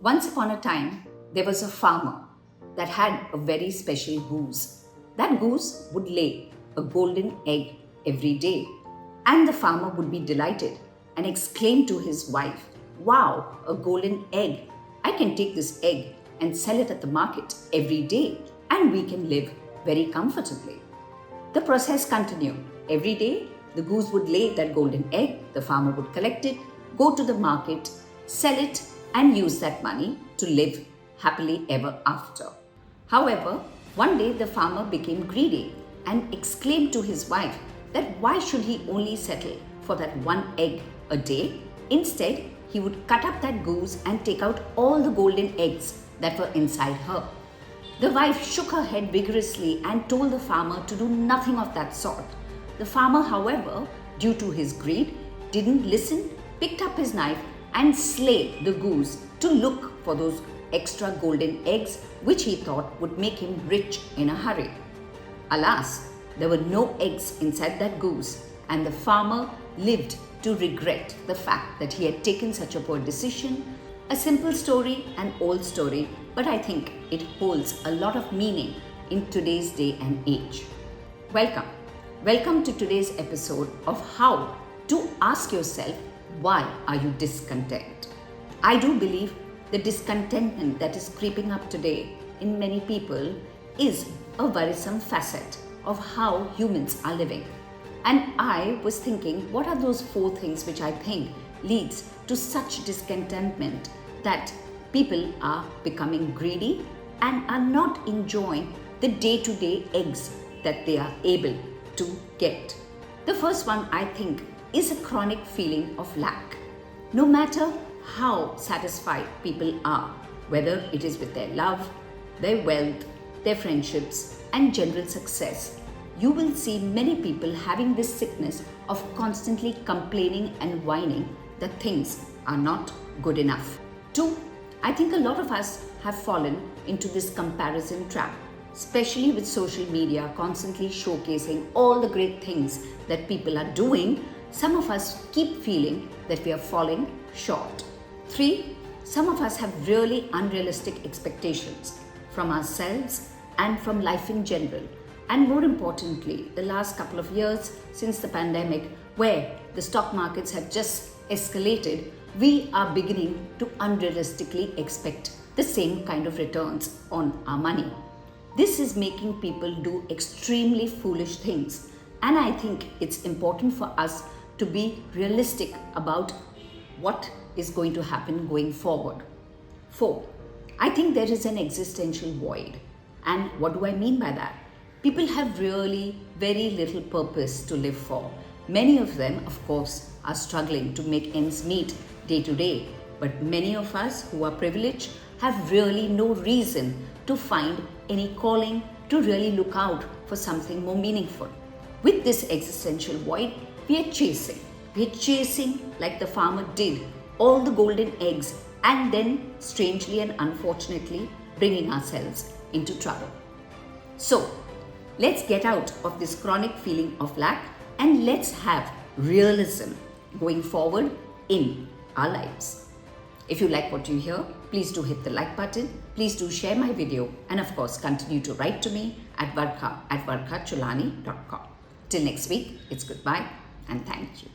Once upon a time, there was a farmer that had a very special goose. That goose would lay a golden egg every day, and the farmer would be delighted and exclaim to his wife, "Wow, a golden egg! I can take this egg and sell it at the market every day, and we can live very comfortably." The process continued. Every day, the goose would lay that golden egg, the farmer would collect it, go to the market, sell it, and use that money to live happily ever after. However, one day the farmer became greedy and exclaimed to his wife that why should he only settle for that one egg a day? Instead, he would cut up that goose and take out all the golden eggs that were inside her. The wife shook her head vigorously and told the farmer to do nothing of that sort. The farmer, however, due to his greed, didn't listen, picked up his knife and slayed the goose to look for those extra golden eggs which he thought would make him rich in a hurry. Alas, there were no eggs inside that goose, and the farmer lived to regret the fact that he had taken such a poor decision. A simple story, an old story, but I think it holds a lot of meaning in today's day and age. Welcome to today's episode of how to ask yourself, why are you discontent? I do believe the discontentment that is creeping up today in many people is a worrisome facet of how humans are living. And I was thinking, what are those 4 things which I think leads to such discontentment that people are becoming greedy and are not enjoying the day-to-day eggs that they are able to get. The first one, I think, is a chronic feeling of lack. No matter how satisfied people are, whether it is with their love, their wealth, their friendships, and general success, you will see many people having this sickness of constantly complaining and whining that things are not good enough. 2, I think a lot of us have fallen into this comparison trap, especially with social media constantly showcasing all the great things that people are doing. Some of us keep feeling that we are falling short. 3, some of us have really unrealistic expectations from ourselves and from life in general. And more importantly, the last couple of years since the pandemic, where the stock markets have just escalated, we are beginning to unrealistically expect the same kind of returns on our money. This is making people do extremely foolish things. And I think it's important for us to be realistic about what is going to happen going forward. 4, I think there is an existential void. And what do I mean by that? People have really very little purpose to live for. Many of them, of course, are struggling to make ends meet day to day. But many of us who are privileged have really no reason to find any calling to really look out for something more meaningful. With this existential void, we are chasing. We are chasing like the farmer did, all the golden eggs, and then strangely and unfortunately bringing ourselves into trouble. So, let's get out of this chronic feeling of lack and let's have realism going forward in our lives. If you like what you hear, please do hit the like button. Please do share my video, and of course continue to write to me at varkha@varkhacholani.com. Till next week, it's goodbye and thank you.